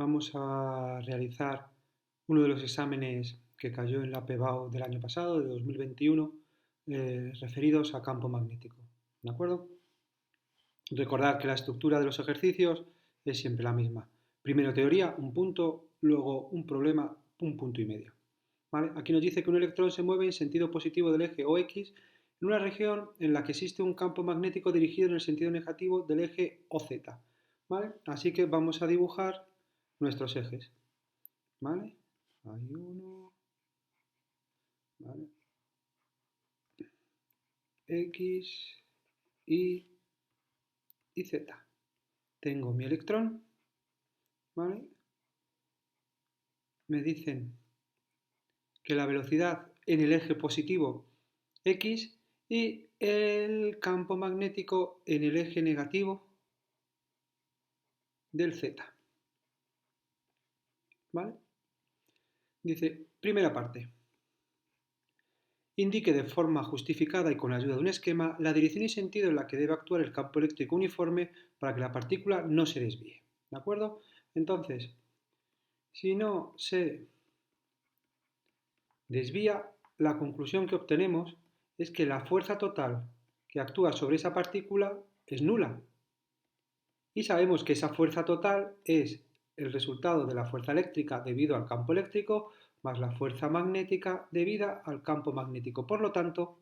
vamos a realizar uno de los exámenes que cayó en la PEBAU del año pasado, de 2021, referidos a campo magnético. ¿De acuerdo? Recordad que la estructura de los ejercicios es siempre la misma. Primero teoría, un punto, luego un problema, un punto y medio. ¿Vale? Aquí nos dice que un electrón se mueve en sentido positivo del eje OX en una región en la que existe un campo magnético dirigido en el sentido negativo del eje OZ. ¿Vale? Así que vamos a dibujar nuestros ejes. ¿Vale? Hay uno. ¿Vale? X, Y y Z. Tengo mi electrón. ¿Vale? Me dicen que la velocidad en el eje positivo X y el campo magnético en el eje negativo del Z. ¿Vale? Dice, primera parte. Indique de forma justificada y con la ayuda de un esquema la dirección y sentido en la que debe actuar el campo eléctrico uniforme para que la partícula no se desvíe. ¿De acuerdo? Entonces, si no se desvía, la conclusión que obtenemos es que la fuerza total que actúa sobre esa partícula es nula. Y sabemos que esa fuerza total es el resultado de la fuerza eléctrica debido al campo eléctrico más la fuerza magnética debida al campo magnético. Por lo tanto,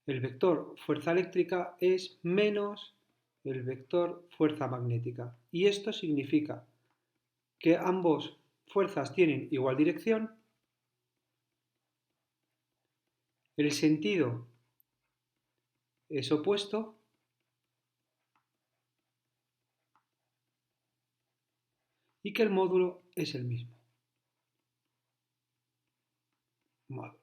el vector fuerza eléctrica es menos el vector fuerza magnética. Y esto significa que ambas fuerzas tienen igual dirección, el sentido es opuesto y que el módulo es el mismo. Módulo.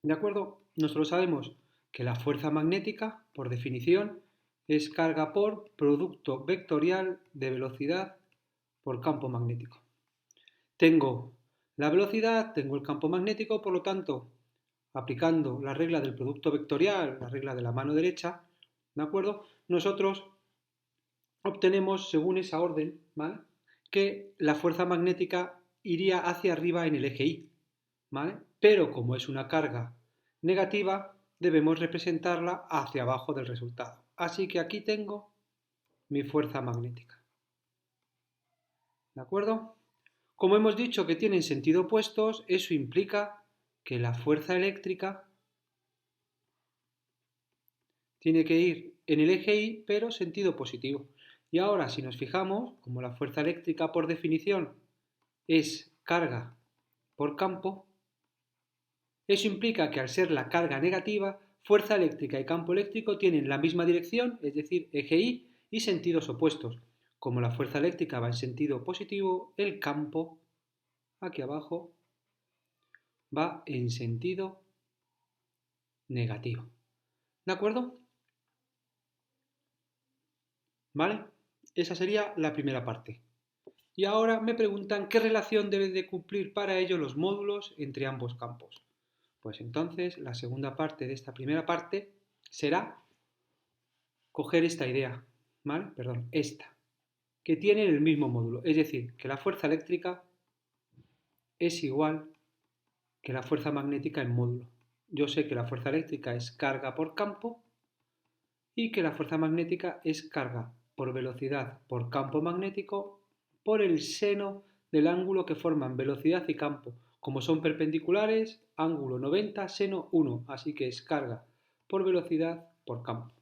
¿De acuerdo? Nosotros sabemos que la fuerza magnética, por definición, es carga por producto vectorial de velocidad por campo magnético. Tengo la velocidad, tengo el campo magnético, por lo tanto, aplicando la regla del producto vectorial, la regla de la mano derecha, ¿de acuerdo? Nosotros obtenemos, según esa orden, ¿vale?, que la fuerza magnética iría hacia arriba en el eje Y, ¿vale? Pero como es una carga negativa, debemos representarla hacia abajo del resultado. Así que aquí tengo mi fuerza magnética. ¿De acuerdo? Como hemos dicho que tienen sentido opuestos, eso implica que la fuerza eléctrica tiene que ir en el eje Y, pero sentido positivo. Y ahora, si nos fijamos, como la fuerza eléctrica por definición es carga por campo, eso implica que al ser la carga negativa, fuerza eléctrica y campo eléctrico tienen la misma dirección, es decir, eje y sentidos opuestos. Como la fuerza eléctrica va en sentido positivo, el campo, aquí abajo, va en sentido negativo. ¿De acuerdo? ¿Vale? Esa sería la primera parte. Y ahora me preguntan qué relación deben de cumplir para ello los módulos entre ambos campos. Pues entonces la segunda parte de esta primera parte será coger esta idea, ¿vale? Perdón, esta, que tienen el mismo módulo, es decir, que la fuerza eléctrica es igual que la fuerza magnética en módulo. Yo sé que la fuerza eléctrica es carga por campo y que la fuerza magnética es carga por velocidad por campo magnético por el seno del ángulo que forman velocidad y campo. Como son perpendiculares, ángulo 90, seno 1, así que es carga por velocidad por campo.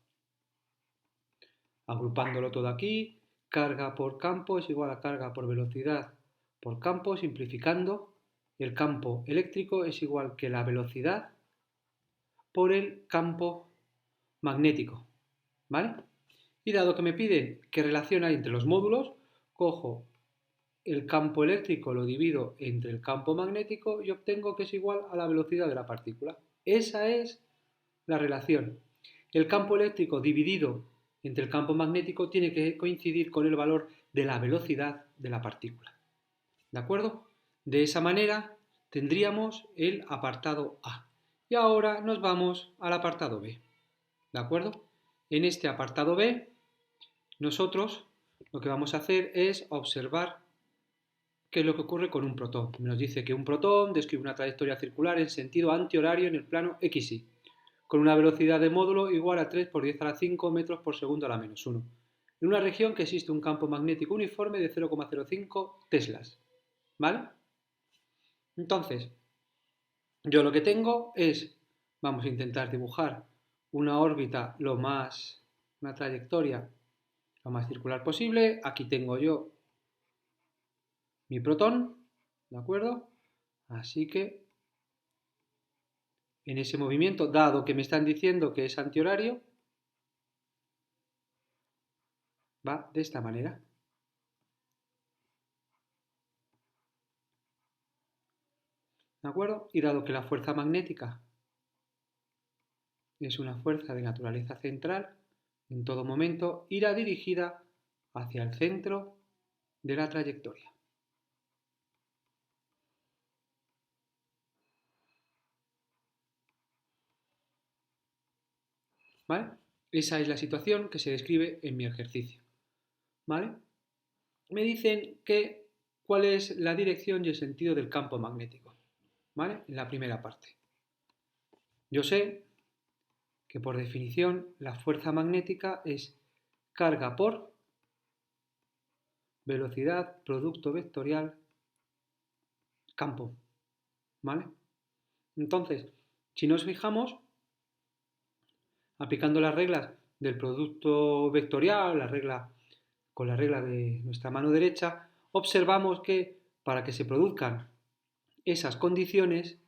Agrupándolo todo aquí, carga por campo es igual a carga por velocidad por campo, simplificando, el campo eléctrico es igual que la velocidad por el campo magnético, ¿vale? Y dado que me piden qué relación hay entre los módulos, cojo el campo eléctrico, lo divido entre el campo magnético y obtengo que es igual a la velocidad de la partícula. Esa es la relación. El campo eléctrico dividido entre el campo magnético tiene que coincidir con el valor de la velocidad de la partícula. ¿De acuerdo? De esa manera tendríamos el apartado A. Y ahora nos vamos al apartado B. ¿De acuerdo? En este apartado B, nosotros lo que vamos a hacer es observar qué es lo que ocurre con un protón. Nos dice que un protón describe una trayectoria circular en sentido antihorario en el plano XY, con una velocidad de módulo igual a 3 por 10 a la 5 metros por segundo a la menos 1, en una región que existe un campo magnético uniforme de 0,05 teslas. ¿Vale? Entonces, yo lo que tengo es, vamos a intentar dibujar una órbita una trayectoria lo más circular posible. Aquí tengo yo mi protón, ¿de acuerdo? Así que en ese movimiento, dado que me están diciendo que es antihorario, va de esta manera. ¿De acuerdo? Y dado que la fuerza magnética es una fuerza de naturaleza central, en todo momento irá dirigida hacia el centro de la trayectoria. ¿Vale? Esa es la situación que se describe en mi ejercicio. ¿Vale? Me dicen que cuál es la dirección y el sentido del campo magnético. ¿Vale? En la primera parte. Yo sé que por definición la fuerza magnética es carga por velocidad, producto vectorial, campo. ¿Vale? Entonces, si nos fijamos, aplicando las reglas del producto vectorial, con la regla de nuestra mano derecha, observamos que para que se produzcan esas condiciones,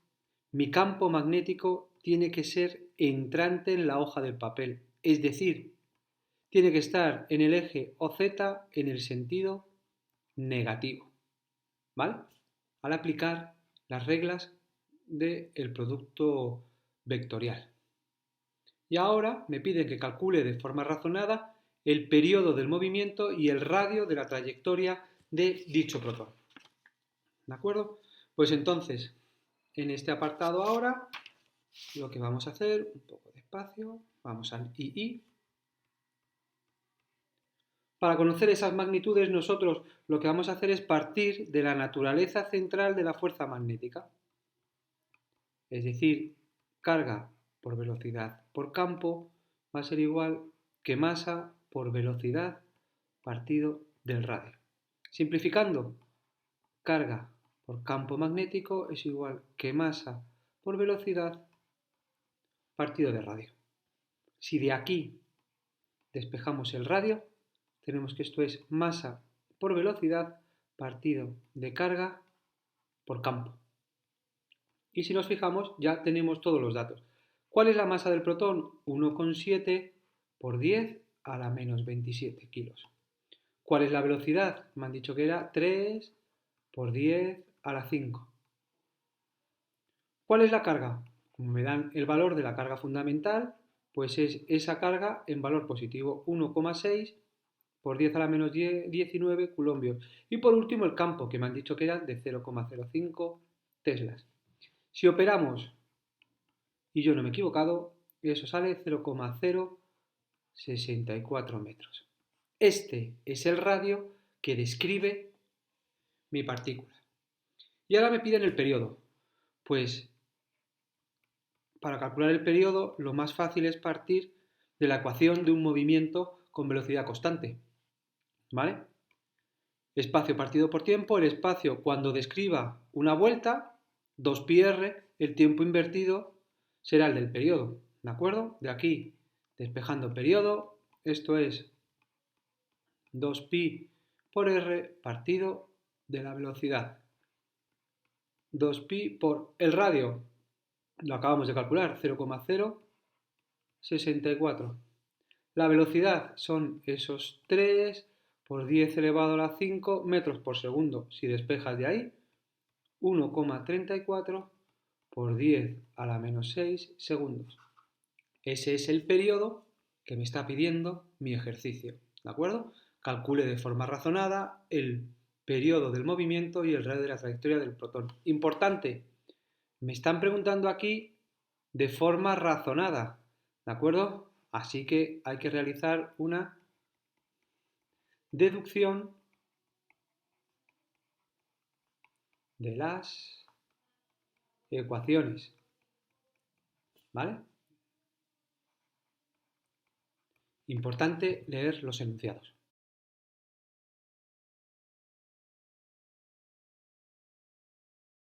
mi campo magnético tiene que ser entrante en la hoja del papel, es decir, tiene que estar en el eje OZ en el sentido negativo, ¿vale? Al aplicar las reglas del producto vectorial. Y ahora me piden que calcule de forma razonada el periodo del movimiento y el radio de la trayectoria de dicho protón. ¿De acuerdo? Pues entonces, en este apartado ahora, lo que vamos a hacer, un poco de espacio, vamos al II. Para conocer esas magnitudes, nosotros lo que vamos a hacer es partir de la naturaleza central de la fuerza magnética. Es decir, carga por velocidad por campo va a ser igual que masa por velocidad partido del radio. Simplificando, carga por campo magnético es igual que masa por velocidad partido de radio. Si de aquí despejamos el radio, tenemos que esto es masa por velocidad partido de carga por campo. Y si nos fijamos, ya tenemos todos los datos. ¿Cuál es la masa del protón? 1,7 por 10 a la menos 27 kilos. ¿Cuál es la velocidad? Me han dicho que era 3 por 10 a la 5. ¿Cuál es la carga? Como me dan el valor de la carga fundamental, pues es esa carga en valor positivo, 1,6 por 10 a la menos 19 coulombios. Y por último el campo, que me han dicho que era de 0,05 teslas. Si operamos, y yo no me he equivocado, eso sale 0,064 metros. Este es el radio que describe mi partícula. Y ahora me piden el periodo. Pues para calcular el periodo lo más fácil es partir de la ecuación de un movimiento con velocidad constante. ¿Vale? Espacio partido por tiempo, el espacio cuando describa una vuelta, 2πr, el tiempo invertido será el del periodo. ¿De acuerdo? De aquí, despejando periodo, esto es 2pi por r partido de la velocidad. 2pi por el radio, lo acabamos de calcular, 0,064. La velocidad son esos 3 por 10 elevado a la 5 metros por segundo. Si despejas de ahí, 1,34 por 10 a la menos 6 segundos. Ese es el periodo que me está pidiendo mi ejercicio. ¿De acuerdo? Calcule de forma razonada el periodo del movimiento y el radio de la trayectoria del protón. Importante, me están preguntando aquí de forma razonada. ¿De acuerdo? Así que hay que realizar una deducción de las ecuaciones. ¿Vale? Importante leer los enunciados.